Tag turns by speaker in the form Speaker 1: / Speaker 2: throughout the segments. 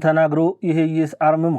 Speaker 1: ተናግሮ ይህይስ አርምሞ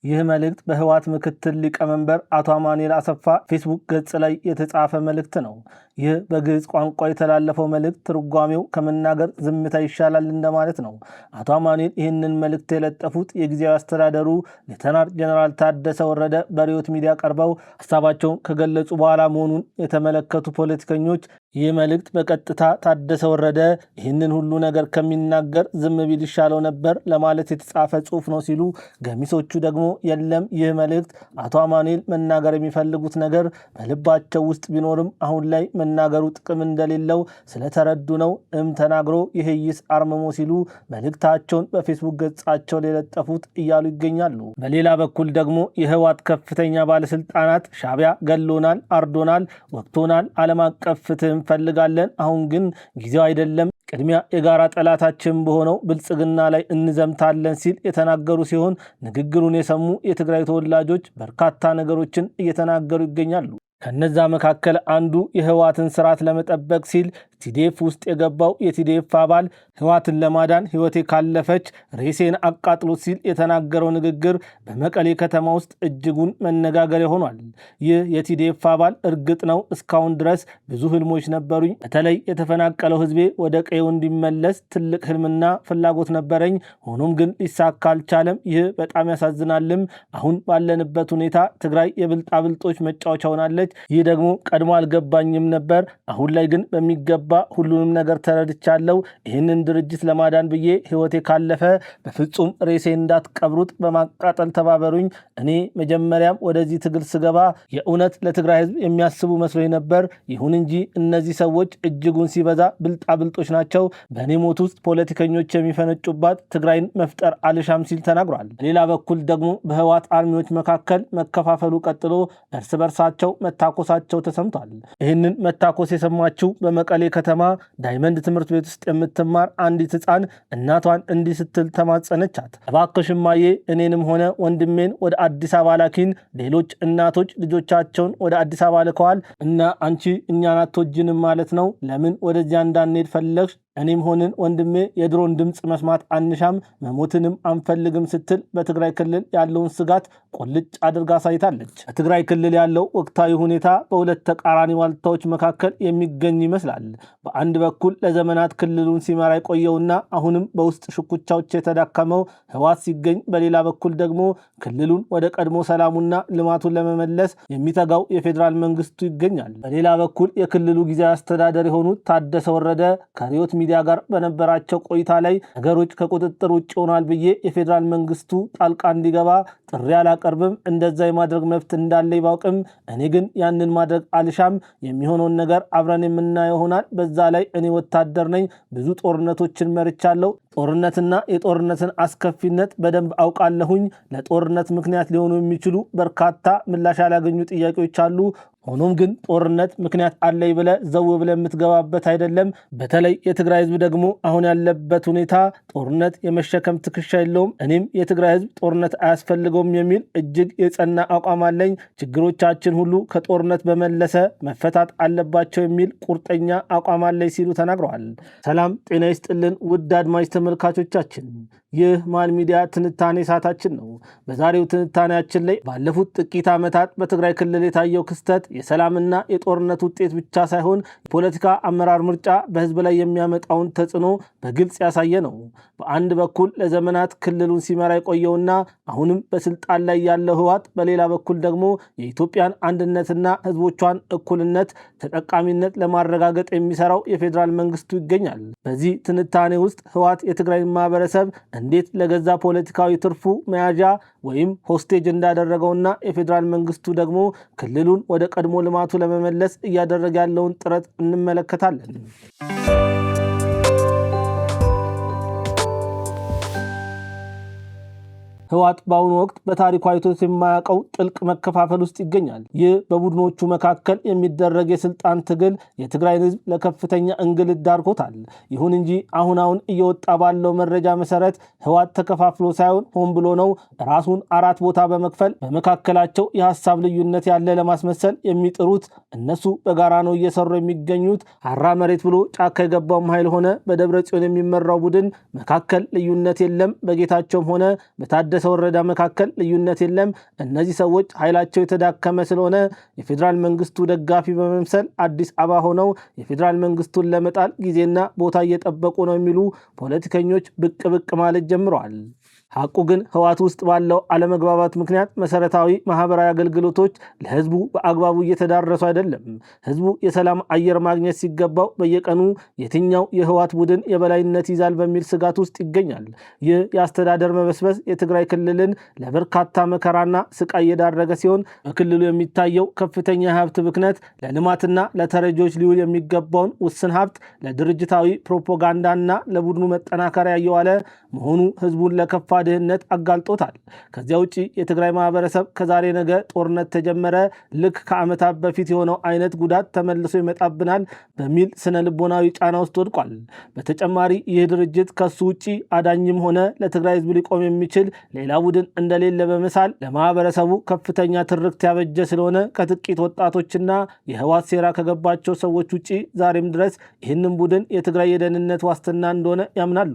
Speaker 1: ይህ መልእክት በህወሓት ምክትል ሊቀመንበር አቶ አማኑኤል አሰፋ ፌስቡክ ገጽ ላይ የተጻፈ መልእክት ነው። ይህ በግዕዝ ቋንቋ የተላለፈው መልእክት ትርጓሜው ከመናገር ዝምታ ይሻላል እንደማለት ነው። አቶ አማኑኤል ይህንን መልእክት የለጠፉት የጊዜያዊ አስተዳደሩ ሌተናንት ጀነራል ታደሰ ወረደ በሪዮት ሚዲያ ቀርበው ሀሳባቸውን ከገለጹ በኋላ መሆኑን የተመለከቱ ፖለቲከኞች ይህ መልእክት በቀጥታ ታደሰ ወረደ ይህንን ሁሉ ነገር ከሚናገር ዝም ቢል ይሻለው ነበር ለማለት የተጻፈ ጽሑፍ ነው ሲሉ፣ ገሚሶቹ ደግሞ የለም ይህ መልእክት አቶ አማኑኤል መናገር የሚፈልጉት ነገር በልባቸው ውስጥ ቢኖርም አሁን ላይ መናገሩ ጥቅም እንደሌለው ስለተረዱ ነው ተናግሮ ይህይስ አርምሞ ሲሉ መልእክታቸውን በፌስቡክ ገጻቸው የለጠፉት እያሉ ይገኛሉ። በሌላ በኩል ደግሞ የህወሓት ከፍተኛ ባለስልጣናት ሻዕቢያ ገሎናል፣ አርዶናል፣ ወቅቶናል፣ ዓለም አቀፍ ፍትህ እንፈልጋለን፣ አሁን ግን ጊዜው አይደለም፣ ቅድሚያ የጋራ ጠላታችን በሆነው ብልጽግና ላይ እንዘምታለን ሲል የተናገሩ ሲሆን ንግግሩን የሰሙ የትግራይ ተወላጆች በርካታ ነገሮችን እየተናገሩ ይገኛሉ። ከነዛ መካከል አንዱ የህወሓትን ስርዓት ለመጠበቅ ሲል ቲዲኤፍ ውስጥ የገባው የቲዲኤፍ አባል ህወሓትን ለማዳን ህይወቴ ካለፈች ሬሴን አቃጥሉት ሲል የተናገረው ንግግር በመቀሌ ከተማ ውስጥ እጅጉን መነጋገሪያ ሆኗል። ይህ የቲዲኤፍ አባል እርግጥ ነው እስካሁን ድረስ ብዙ ህልሞች ነበሩኝ፣ በተለይ የተፈናቀለው ህዝቤ ወደ ቀዬው እንዲመለስ ትልቅ ህልምና ፍላጎት ነበረኝ፣ ሆኖም ግን ሊሳካ አልቻለም። ይህ በጣም ያሳዝናልም። አሁን ባለንበት ሁኔታ ትግራይ የብልጣብልጦች መጫወቻ ሆናለች። ይህ ደግሞ ቀድሞ አልገባኝም ነበር። አሁን ላይ ግን በሚገባ ሁሉንም ነገር ተረድቻለሁ። ይህንን ድርጅት ለማዳን ብዬ ህይወቴ ካለፈ በፍጹም ሬሴ እንዳትቀብሩት በማቃጠል ተባበሩኝ። እኔ መጀመሪያም ወደዚህ ትግል ስገባ የእውነት ለትግራይ ህዝብ የሚያስቡ መስሎኝ ነበር። ይሁን እንጂ እነዚህ ሰዎች እጅጉን ሲበዛ ብልጣብልጦች ናቸው። በእኔ ሞት ውስጥ ፖለቲከኞች የሚፈነጩባት ትግራይን መፍጠር አልሻም ሲል ተናግሯል። በሌላ በኩል ደግሞ በህወሓት አርሚዎች መካከል መከፋፈሉ ቀጥሎ እርስ በርሳቸው መታኮሳቸው ተሰምቷል። ይህንን መታኮስ የሰማችው በመቀሌ ከተማ ዳይመንድ ትምህርት ቤት ውስጥ የምትማር አንዲት ህፃን እናቷን እንዲህ ስትል ተማጸነቻት። እባክሽ እማዬ እኔንም ሆነ ወንድሜን ወደ አዲስ አበባ ላኪን። ሌሎች እናቶች ልጆቻቸውን ወደ አዲስ አበባ ልከዋል እና አንቺ እኛን አትወጂንም ማለት ነው? ለምን ወደዚያ እንዳንሄድ ፈለግሽ? እኔም ሆንን ወንድሜ የድሮን ድምፅ መስማት አንሻም፣ መሞትንም አንፈልግም ስትል በትግራይ ክልል ያለውን ስጋት ቆልጭ አድርጋ አሳይታለች። በትግራይ ክልል ያለው ወቅታዊ ሁኔታ በሁለት ተቃራኒ ዋልታዎች መካከል የሚገኝ ይመስላል። በአንድ በኩል ለዘመናት ክልሉን ሲመራ የቆየውና አሁንም በውስጥ ሽኩቻዎች የተዳከመው ህወሓት ሲገኝ፣ በሌላ በኩል ደግሞ ክልሉን ወደ ቀድሞ ሰላሙና ልማቱን ለመመለስ የሚተጋው የፌዴራል መንግስቱ ይገኛል። በሌላ በኩል የክልሉ ጊዜያዊ አስተዳደር የሆኑት ታደሰ ወረደ ከሪዮት ሚዲያ ጋር በነበራቸው ቆይታ ላይ ነገሮች ከቁጥጥር ውጭ ሆኗል ብዬ የፌዴራል መንግስቱ ጣልቃ እንዲገባ ጥሪ አላቀርብም፣ እንደዛ የማድረግ መብት እንዳለ ባውቅም እኔ ግን ያንን ማድረግ አልሻም። የሚሆነውን ነገር አብረን የምናየው ይሆናል። በዛ ላይ እኔ ወታደር ነኝ፣ ብዙ ጦርነቶችን መርቻለሁ። ጦርነትና የጦርነትን አስከፊነት በደንብ አውቃለሁኝ። ለጦርነት ምክንያት ሊሆኑ የሚችሉ በርካታ ምላሽ ያላገኙ ጥያቄዎች አሉ። ሆኖም ግን ጦርነት ምክንያት አለይ ብለ ዘው ብለ የምትገባበት አይደለም። በተለይ የትግራይ ህዝብ ደግሞ አሁን ያለበት ሁኔታ ጦርነት የመሸከም ትከሻ የለውም። እኔም የትግራይ ህዝብ ጦርነት አያስፈልገውም የሚል እጅግ የጸና አቋም አለኝ። ችግሮቻችን ሁሉ ከጦርነት በመለሰ መፈታት አለባቸው የሚል ቁርጠኛ አቋም አለኝ ሲሉ ተናግረዋል። ሰላም ጤና ይስጥልን ውድ አድማጭ ተመልካቾቻችን፣ ይህ ማን ሚዲያ ትንታኔ ሰዓታችን ነው። በዛሬው ትንታኔያችን ላይ ባለፉት ጥቂት ዓመታት በትግራይ ክልል የታየው ክስተት የሰላምና የጦርነት ውጤት ብቻ ሳይሆን የፖለቲካ አመራር ምርጫ በህዝብ ላይ የሚያመጣውን ተጽዕኖ በግልጽ ያሳየ ነው። በአንድ በኩል ለዘመናት ክልሉን ሲመራ የቆየውና አሁንም በስልጣን ላይ ያለው ህወሓት፣ በሌላ በኩል ደግሞ የኢትዮጵያን አንድነትና ህዝቦቿን እኩልነት፣ ተጠቃሚነት ለማረጋገጥ የሚሰራው የፌዴራል መንግስቱ ይገኛል። በዚህ ትንታኔ ውስጥ ህወሓት የትግራይን ማህበረሰብ እንዴት ለገዛ ፖለቲካዊ ትርፉ መያዣ ወይም ሆስቴጅ እንዳደረገውና የፌዴራል መንግስቱ ደግሞ ክልሉን ወደ ቀድሞ ልማቱ ለመመለስ እያደረገ ያለውን ጥረት እንመለከታለን። ህወሓት በአሁኑ ወቅት በታሪኩ አይቶት የማያውቀው ጥልቅ መከፋፈል ውስጥ ይገኛል። ይህ በቡድኖቹ መካከል የሚደረግ የስልጣን ትግል የትግራይን ህዝብ ለከፍተኛ እንግልት ዳርጎታል። ይሁን እንጂ አሁን እየወጣ ባለው መረጃ መሰረት ህወሓት ተከፋፍሎ ሳይሆን ሆን ብሎ ነው ራሱን አራት ቦታ በመክፈል በመካከላቸው የሐሳብ ልዩነት ያለ ለማስመሰል የሚጥሩት። እነሱ በጋራ ነው እየሰሩ የሚገኙት። ሀራ መሬት ብሎ ጫካ የገባውም ኃይል ሆነ በደብረ ጽዮን የሚመራው ቡድን መካከል ልዩነት የለም። በጌታቸውም ሆነ በታደሰ ወረዳ መካከል ልዩነት የለም። እነዚህ ሰዎች ኃይላቸው የተዳከመ ስለሆነ የፌዴራል መንግስቱ ደጋፊ በመምሰል አዲስ አበባ ሆነው የፌዴራል መንግስቱን ለመጣል ጊዜና ቦታ እየጠበቁ ነው የሚሉ ፖለቲከኞች ብቅ ማለት ጀምረዋል። ሐቁ ግን ህወሓት ውስጥ ባለው አለመግባባት ምክንያት መሰረታዊ ማህበራዊ አገልግሎቶች ለህዝቡ በአግባቡ እየተዳረሱ አይደለም። ህዝቡ የሰላም አየር ማግኘት ሲገባው በየቀኑ የትኛው የህወሓት ቡድን የበላይነት ይዛል በሚል ስጋት ውስጥ ይገኛል። ይህ የአስተዳደር መበስበስ የትግራይ ክልልን ለበርካታ መከራና ስቃይ እየዳረገ ሲሆን በክልሉ የሚታየው ከፍተኛ የሀብት ብክነት ለልማትና ለተረጂዎች ሊውል የሚገባውን ውስን ሀብት ለድርጅታዊ ፕሮፓጋንዳና ለቡድኑ መጠናከሪያ እየዋለ መሆኑ ህዝቡን ለከፋ ድህነት አጋልጦታል። ከዚያ ውጪ የትግራይ ማህበረሰብ ከዛሬ ነገ ጦርነት ተጀመረ ልክ ከዓመታት በፊት የሆነው አይነት ጉዳት ተመልሶ ይመጣብናል በሚል ስነ ልቦናዊ ጫና ውስጥ ወድቋል። በተጨማሪ ይህ ድርጅት ከሱ ውጪ አዳኝም ሆነ ለትግራይ ህዝብ ሊቆም የሚችል ሌላ ቡድን እንደሌለ በመሳል ለማህበረሰቡ ከፍተኛ ትርክት ያበጀ ስለሆነ ከጥቂት ወጣቶችና የህወሓት ሴራ ከገባቸው ሰዎች ውጪ ዛሬም ድረስ ይህንን ቡድን የትግራይ የደህንነት ዋስትና እንደሆነ ያምናሉ።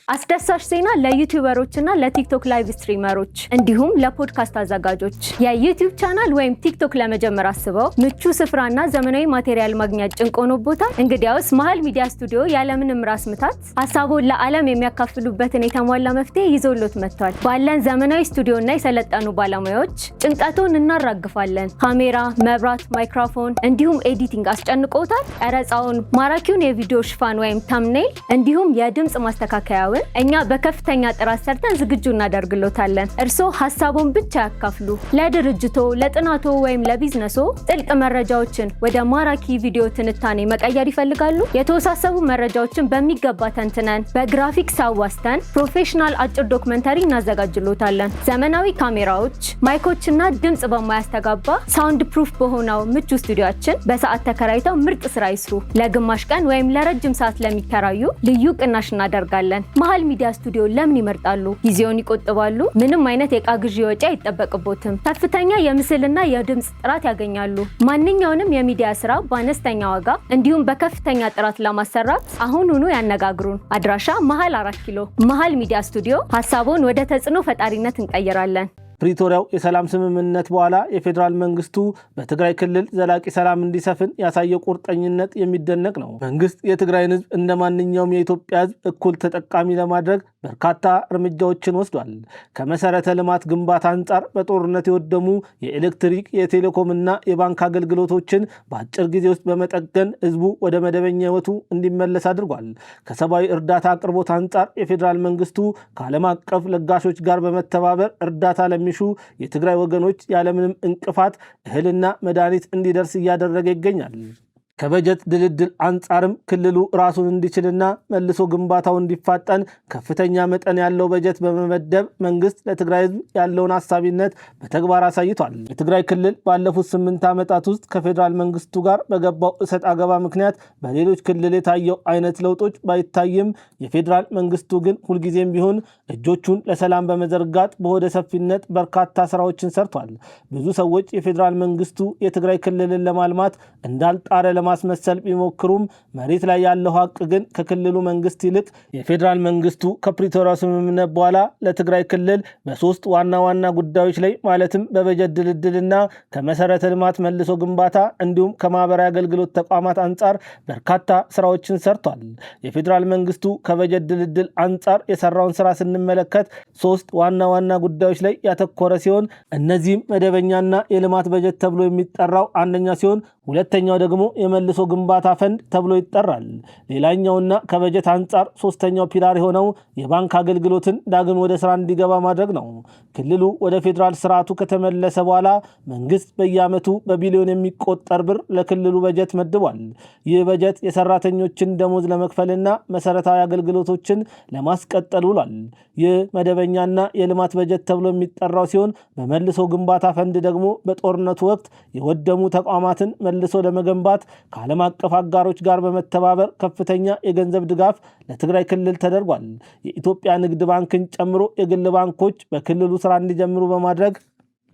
Speaker 2: አስደሳች ዜና ለዩቲዩበሮችና ለቲክቶክ ላይቭ ስትሪመሮች እንዲሁም ለፖድካስት አዘጋጆች የዩቲዩብ ቻናል ወይም ቲክቶክ ለመጀመር አስበው ምቹ ስፍራና ዘመናዊ ማቴሪያል ማግኘት ጭንቅ ሆኖቦታል? እንግዲያውስ መሃል ሚዲያ ስቱዲዮ ያለምንም ራስ ምታት ሐሳቡን ለዓለም የሚያካፍሉበትን የተሟላ መፍትሄ ይዞሎት መጥቷል። ባለን ዘመናዊ ስቱዲዮና የሰለጠኑ ባለሙያዎች ጭንቀቱን እናራግፋለን። ካሜራ፣ መብራት፣ ማይክሮፎን እንዲሁም ኤዲቲንግ አስጨንቆታል? ቀረጻውን፣ ማራኪውን የቪዲዮ ሽፋን ወይም ተምኔል እንዲሁም የድምጽ ማስተካከያውን እኛ በከፍተኛ ጥራት ሰርተን ዝግጁ እናደርግሎታለን። እርሶ ሐሳቡን ብቻ ያካፍሉ። ለድርጅቶ፣ ለጥናቶ ወይም ለቢዝነሶ ጥልቅ መረጃዎችን ወደ ማራኪ ቪዲዮ ትንታኔ መቀየር ይፈልጋሉ? የተወሳሰቡ መረጃዎችን በሚገባ ተንትነን በግራፊክስ አዋስተን ፕሮፌሽናል አጭር ዶክመንተሪ እናዘጋጅሎታለን። ዘመናዊ ካሜራዎች፣ ማይኮችና ድምጽ በማያስተጋባ ሳውንድ ፕሩፍ በሆነው ምቹ ስቱዲዮአችን በሰዓት ተከራይተው ምርጥ ስራ ይስሩ። ለግማሽ ቀን ወይም ለረጅም ሰዓት ለሚከራዩ ልዩ ቅናሽ እናደርጋለን። መሃል ሚዲያ ስቱዲዮ ለምን ይመርጣሉ? ጊዜውን ይቆጥባሉ። ምንም አይነት የዕቃ ግዢ ወጪ አይጠበቅቦትም። ከፍተኛ የምስልና የድምጽ ጥራት ያገኛሉ። ማንኛውንም የሚዲያ ስራ በአነስተኛ ዋጋ እንዲሁም በከፍተኛ ጥራት ለማሰራት አሁኑኑ ያነጋግሩን። አድራሻ መሃል 4 ኪሎ መሃል ሚዲያ ስቱዲዮ። ሐሳቡን ወደ ተጽዕኖ ፈጣሪነት እንቀይራለን።
Speaker 1: ፕሪቶሪያው የሰላም ስምምነት በኋላ የፌዴራል መንግስቱ በትግራይ ክልል ዘላቂ ሰላም እንዲሰፍን ያሳየው ቁርጠኝነት የሚደነቅ ነው። መንግስት የትግራይን ህዝብ እንደ ማንኛውም የኢትዮጵያ ህዝብ እኩል ተጠቃሚ ለማድረግ በርካታ እርምጃዎችን ወስዷል። ከመሰረተ ልማት ግንባታ አንጻር በጦርነት የወደሙ የኤሌክትሪክ፣ የቴሌኮምና የባንክ አገልግሎቶችን በአጭር ጊዜ ውስጥ በመጠገን ህዝቡ ወደ መደበኛ ህይወቱ እንዲመለስ አድርጓል። ከሰብአዊ እርዳታ አቅርቦት አንጻር የፌዴራል መንግስቱ ከዓለም አቀፍ ለጋሾች ጋር በመተባበር እርዳታ ለሚሹ የትግራይ ወገኖች ያለምንም እንቅፋት እህልና መድኃኒት እንዲደርስ እያደረገ ይገኛል። ከበጀት ድልድል አንጻርም ክልሉ ራሱን እንዲችልና መልሶ ግንባታው እንዲፋጠን ከፍተኛ መጠን ያለው በጀት በመመደብ መንግስት ለትግራይ ህዝብ ያለውን አሳቢነት በተግባር አሳይቷል። የትግራይ ክልል ባለፉት 8 ዓመታት ውስጥ ከፌዴራል መንግስቱ ጋር በገባው እሰጥ አገባ ምክንያት በሌሎች ክልል የታየው አይነት ለውጦች ባይታይም የፌዴራል መንግስቱ ግን ሁልጊዜም ቢሆን እጆቹን ለሰላም በመዘርጋት በሆደ ሰፊነት በርካታ ስራዎችን ሰርቷል። ብዙ ሰዎች የፌዴራል መንግስቱ የትግራይ ክልልን ለማልማት እንዳልጣረ ማስመሰል ቢሞክሩም መሬት ላይ ያለው ሀቅ ግን ከክልሉ መንግስት ይልቅ የፌዴራል መንግስቱ ከፕሪቶሪያው ስምምነት በኋላ ለትግራይ ክልል በሶስት ዋና ዋና ጉዳዮች ላይ ማለትም በበጀት ድልድልና ከመሰረተ ልማት መልሶ ግንባታ እንዲሁም ከማህበራዊ አገልግሎት ተቋማት አንጻር በርካታ ስራዎችን ሰርቷል። የፌዴራል መንግስቱ ከበጀት ድልድል አንጻር የሰራውን ስራ ስንመለከት ሶስት ዋና ዋና ጉዳዮች ላይ ያተኮረ ሲሆን እነዚህም መደበኛና የልማት በጀት ተብሎ የሚጠራው አንደኛ ሲሆን ሁለተኛው ደግሞ የመልሶ ግንባታ ፈንድ ተብሎ ይጠራል። ሌላኛውና ከበጀት አንጻር ሶስተኛው ፒላር የሆነው የባንክ አገልግሎትን ዳግም ወደ ስራ እንዲገባ ማድረግ ነው። ክልሉ ወደ ፌዴራል ስርዓቱ ከተመለሰ በኋላ መንግስት በየዓመቱ በቢሊዮን የሚቆጠር ብር ለክልሉ በጀት መድቧል። ይህ በጀት የሰራተኞችን ደሞዝ ለመክፈልና መሰረታዊ አገልግሎቶችን ለማስቀጠል ውሏል። ይህ መደበኛና የልማት በጀት ተብሎ የሚጠራው ሲሆን በመልሶ ግንባታ ፈንድ ደግሞ በጦርነቱ ወቅት የወደሙ ተቋማትን መልሶ ለመገንባት ከዓለም አቀፍ አጋሮች ጋር በመተባበር ከፍተኛ የገንዘብ ድጋፍ ለትግራይ ክልል ተደርጓል። የኢትዮጵያ ንግድ ባንክን ጨምሮ የግል ባንኮች በክልሉ ስራ እንዲጀምሩ በማድረግ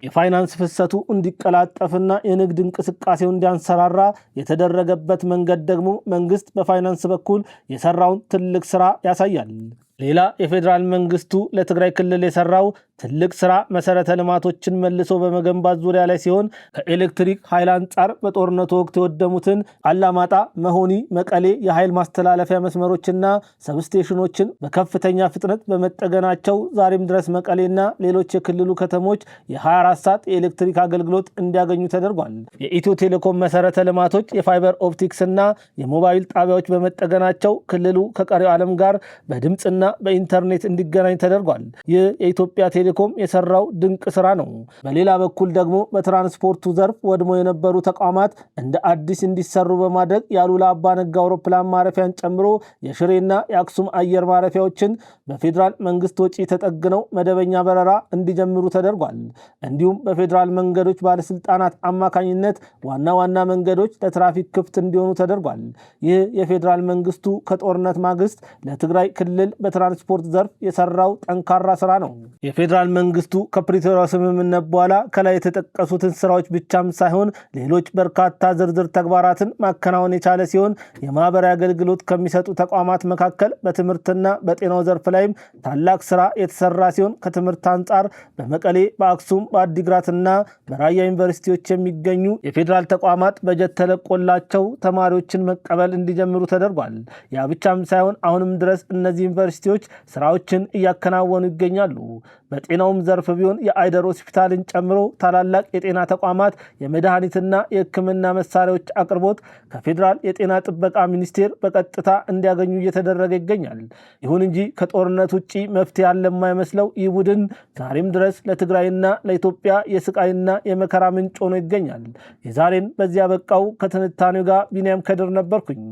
Speaker 1: የፋይናንስ ፍሰቱ እንዲቀላጠፍና የንግድ እንቅስቃሴው እንዲያንሰራራ የተደረገበት መንገድ ደግሞ መንግስት በፋይናንስ በኩል የሰራውን ትልቅ ስራ ያሳያል። ሌላ የፌዴራል መንግስቱ ለትግራይ ክልል የሰራው ትልቅ ስራ መሰረተ ልማቶችን መልሶ በመገንባት ዙሪያ ላይ ሲሆን ከኤሌክትሪክ ኃይል አንጻር በጦርነቱ ወቅት የወደሙትን አላማጣ፣ መሆኒ፣ መቀሌ የኃይል ማስተላለፊያ መስመሮችና ሰብስቴሽኖችን በከፍተኛ ፍጥነት በመጠገናቸው ዛሬም ድረስ መቀሌና ሌሎች የክልሉ ከተሞች የ24 ሰዓት የኤሌክትሪክ አገልግሎት እንዲያገኙ ተደርጓል። የኢትዮ ቴሌኮም መሰረተ ልማቶች የፋይበር ኦፕቲክስና የሞባይል ጣቢያዎች በመጠገናቸው ክልሉ ከቀሪው ዓለም ጋር በድምፅና በኢንተርኔት እንዲገናኝ ተደርጓል። ይህ የኢትዮጵያ ቴሌኮም የሰራው ድንቅ ስራ ነው። በሌላ በኩል ደግሞ በትራንስፖርቱ ዘርፍ ወድሞ የነበሩ ተቋማት እንደ አዲስ እንዲሰሩ በማድረግ የአሉላ አባ ነጋ አውሮፕላን ማረፊያን ጨምሮ የሽሬና የአክሱም አየር ማረፊያዎችን በፌዴራል መንግስት ወጪ ተጠግነው መደበኛ በረራ እንዲጀምሩ ተደርጓል። እንዲሁም በፌዴራል መንገዶች ባለስልጣናት አማካኝነት ዋና ዋና መንገዶች ለትራፊክ ክፍት እንዲሆኑ ተደርጓል። ይህ የፌዴራል መንግስቱ ከጦርነት ማግስት ለትግራይ ክልል በትራንስፖርት ዘርፍ የሰራው ጠንካራ ስራ ነው። የፌዴራል መንግስቱ ከፕሪቶሪያው ስምምነት በኋላ ከላይ የተጠቀሱትን ስራዎች ብቻም ሳይሆን ሌሎች በርካታ ዝርዝር ተግባራትን ማከናወን የቻለ ሲሆን የማህበራዊ አገልግሎት ከሚሰጡ ተቋማት መካከል በትምህርትና በጤናው ዘርፍ ላይም ታላቅ ስራ የተሰራ ሲሆን ከትምህርት አንጻር በመቀሌ፣ በአክሱም፣ በአዲግራትና በራያ ዩኒቨርሲቲዎች የሚገኙ የፌዴራል ተቋማት በጀት ተለቆላቸው ተማሪዎችን መቀበል እንዲጀምሩ ተደርጓል። ያ ብቻም ሳይሆን አሁንም ድረስ እነዚህ ዩኒቨርሲቲዎች ስራዎችን እያከናወኑ ይገኛሉ። በጤናውም ዘርፍ ቢሆን የአይደር ሆስፒታልን ጨምሮ ታላላቅ የጤና ተቋማት የመድኃኒትና የሕክምና መሳሪያዎች አቅርቦት ከፌዴራል የጤና ጥበቃ ሚኒስቴር በቀጥታ እንዲያገኙ እየተደረገ ይገኛል። ይሁን እንጂ ከጦርነት ውጪ መፍትሄ ያለ የማይመስለው ይህ ቡድን ዛሬም ድረስ ለትግራይና ለኢትዮጵያ የስቃይና የመከራ ምንጭ ሆኖ ይገኛል። የዛሬን በዚያ በቃው። ከትንታኔው ጋር ቢንያም ከድር ነበርኩኝ።